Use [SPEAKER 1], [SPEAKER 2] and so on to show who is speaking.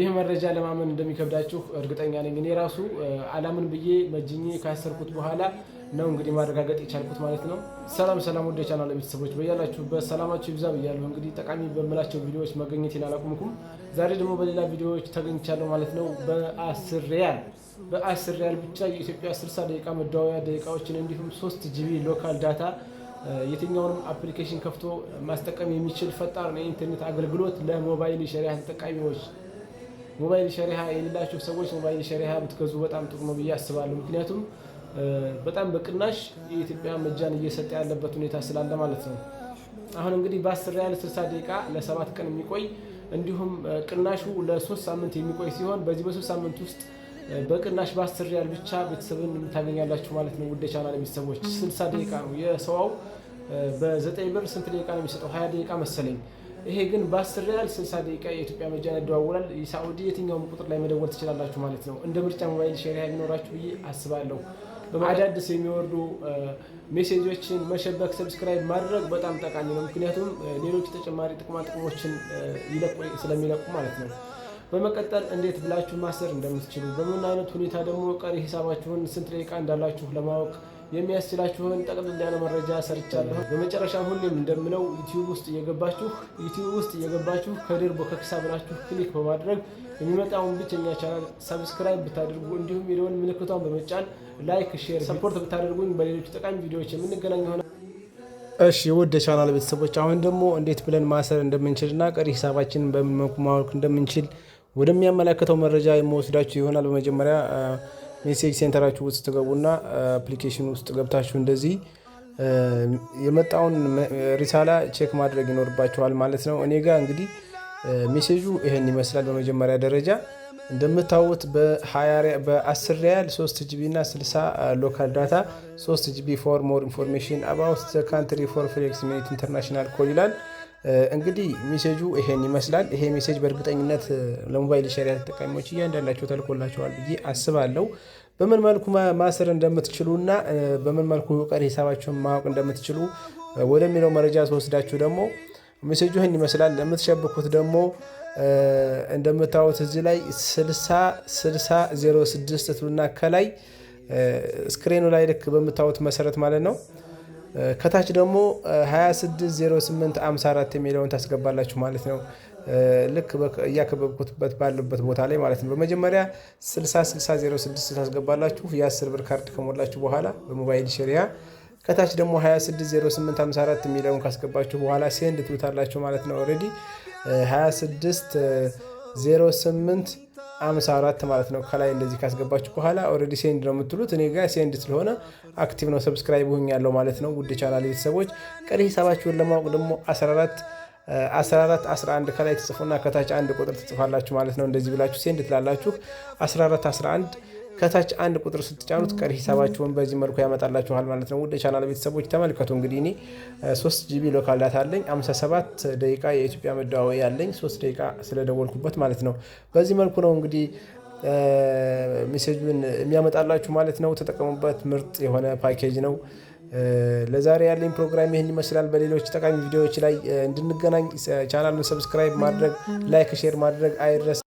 [SPEAKER 1] ይህ መረጃ ለማመን እንደሚከብዳችሁ እርግጠኛ ነኝ። እኔ ራሱ አላምን ብዬ መጅኜ ካሰርኩት በኋላ ነው እንግዲህ ማረጋገጥ የቻልኩት ማለት ነው። ሰላም ወደ ቻናል ቤተሰቦች በያላችሁበት ሰላማችሁ ይብዛ ብያለሁ። እንግዲህ ጠቃሚ በምላቸው ቪዲዮዎች መገኘቴን አላቆምኩም። ዛሬ ደግሞ በሌላ ቪዲዮዎች ተገኝቻለሁ ማለት ነው። በ10 ሪያል ብቻ የኢትዮጵያ 60 ደቂቃ መደዋወያ ደቂቃዎችን እንዲሁም 3 ጂቢ ሎካል ዳታ የትኛውንም አፕሊኬሽን ከፍቶ ማስጠቀም የሚችል ፈጣን የኢንተርኔት አገልግሎት ለሞባይል ሸሪሃ ተጠቃሚዎች። ሞባይል ሸሪሃ የሌላችሁ ሰዎች ሞባይል ሸሪሃ ብትገዙ በጣም ጥሩ ነው ብዬ አስባለሁ። ምክንያቱም በጣም በቅናሽ የኢትዮጵያ መጃን እየሰጠ ያለበት ሁኔታ ስላለ ማለት ነው። አሁን እንግዲህ በ10 ሪያል 60 ደቂቃ ለ7 ቀን የሚቆይ እንዲሁም ቅናሹ ለ3 ሳምንት የሚቆይ ሲሆን በዚህ በ3 ሳምንት ውስጥ በቅናሽ በ10 ሪያል ብቻ ቤተሰብን ታገኛላችሁ ማለት ነው። ውድ ቻናል ቤተሰቦች 60 ደቂቃ ነው የሰዋው በ9 ብር ስንት ደቂቃ ነው የሚሰጠው? 20 ደቂቃ መሰለኝ። ይሄ ግን በ10 ሪያል 60 ደቂቃ የኢትዮጵያ መጃን ያደዋውላል። የሳዑዲ የትኛውም ቁጥር ላይ መደወል ትችላላችሁ ማለት ነው። እንደ ምርጫ ሞባይል ሸሪሃ ቢኖራችሁ ብዬ አስባለሁ። በአዳዲስ የሚወርዱ ሜሴጆችን መሸበክ፣ ሰብስክራይብ ማድረግ በጣም ጠቃሚ ነው። ምክንያቱም ሌሎች ተጨማሪ ጥቅሞችን ስለሚለቁ ማለት ነው። በመቀጠል እንዴት ብላችሁ ማሰር እንደምትችሉ፣ በምን አይነት ሁኔታ ደግሞ ቀሪ ሂሳባችሁን ስንት ደቂቃ እንዳላችሁ ለማወቅ የሚያስችላችሁን ጠቅልል ያለ መረጃ ሰርቻለሁ። በመጨረሻም ሁሌም እንደምለው ዩቲዩብ ውስጥ እየገባችሁ ከድር ቦከክሳ ብላችሁ ክሊክ በማድረግ የሚመጣውን ብቸኛ ቻናል ሰብስክራይብ ብታደርጉ እንዲሁም የደወል ምልክቷን በመጫን ላይክ፣ ሼር፣ ሰፖርት ብታደርጉኝ በሌሎች ጠቃሚ ቪዲዮዎች የምንገናኝ ይሆናል። እሺ ውድ ቻናል ቤተሰቦች አሁን ደግሞ እንዴት ብለን ማሰር እንደምንችልና ቀሪ ሂሳባችንን በምን መልኩ ማወቅ እንደምንችል ወደሚያመለክተው መረጃ የምወስዳችሁ ይሆናል። በመጀመሪያ ሜሴጅ ሴንተራችሁ ውስጥ ትገቡና አፕሊኬሽን ውስጥ ገብታችሁ እንደዚህ የመጣውን ሪሳላ ቼክ ማድረግ ይኖርባችኋል ማለት ነው። እኔ ጋር እንግዲህ ሜሴጁ ይሄን ይመስላል። በመጀመሪያ ደረጃ እንደምታዩት በ10 ሪያል 3 ጂቢ እና 60 ሎካል ዳታ 3 ጂቢ ፎር ሞር ኢንፎርሜሽን አባውት ዘ ካንትሪ ፎር ፍሌክስ ሚኒት ኢንተርናሽናል ኮል ይላል። እንግዲህ ሜሴጁ ይሄን ይመስላል። ይሄ ሜሴጅ በእርግጠኝነት ለሞባይል ሸሪሃ ተጠቃሚዎች እያንዳንዳቸው ተልኮላቸዋል ብዬ አስባለሁ። በምን መልኩ ማሰር እንደምትችሉና በምን መልኩ ቀሪ ሂሳባችሁን ማወቅ እንደምትችሉ ወደሚለው መረጃ ተወስዳችሁ ደግሞ ሜሴጁ ይሄን ይመስላል። ለምትሸብኩት ደግሞ እንደምታዩት እዚህ ላይ 6006 ትሉና ከላይ ስክሪኑ ላይ ልክ በምታዩት መሰረት ማለት ነው። ከታች ደግሞ 260854 የሚለውን ታስገባላችሁ ማለት ነው። ልክ እያከበብኩት ባለበት ቦታ ላይ ማለት ነው። በመጀመሪያ 6006 ታስገባላችሁ የ10 ብር ካርድ ከሞላችሁ በኋላ በሞባይል ሸሪሃ። ከታች ደግሞ 260854 የሚለውን ካስገባችሁ በኋላ ሴንድ ትሉታላችሁ ማለት ነው። ኦልሬዲ 260854 ማለት ነው። ከላይ እንደዚህ ካስገባችሁ በኋላ ኦልሬዲ ሴንድ ነው የምትሉት። እኔ ጋር ሴንድ ስለሆነ አክቲቭ ነው፣ ሰብስክራይብ ሆኛለሁ ማለት ነው። ውድ ቻናል ቤተሰቦች ቀሪ ሂሳባችሁን ለማወቅ ደግሞ 1411 ከላይ ትጽፉና ከታች አንድ ቁጥር ትጽፋላችሁ ማለት ነው። እንደዚህ ብላችሁ ሴንድ ትላላችሁ። 1411 ከታች አንድ ቁጥር ስትጫኑት ቀሪ ሂሳባችሁን በዚህ መልኩ ያመጣላችኋል ማለት ነው። ውድ ቻናል ቤተሰቦች ተመልከቱ። እንግዲህ እኔ 3 ጂቢ ሎካል ዳታ አለኝ፣ 57 ደቂቃ የኢትዮጵያ መደዋወያ ያለኝ 3 ደቂቃ ስለደወልኩበት ማለት ነው። በዚህ መልኩ ነው እንግዲህ ሜሴጁን የሚያመጣላችሁ ማለት ነው። ተጠቀሙበት። ምርጥ የሆነ ፓኬጅ ነው። ለዛሬ ያለኝ ፕሮግራም ይህን ይመስላል። በሌሎች ጠቃሚ ቪዲዮዎች ላይ እንድንገናኝ ቻናሉን ሰብስክራይብ ማድረግ፣ ላይክ፣ ሼር ማድረግ አይረሳ።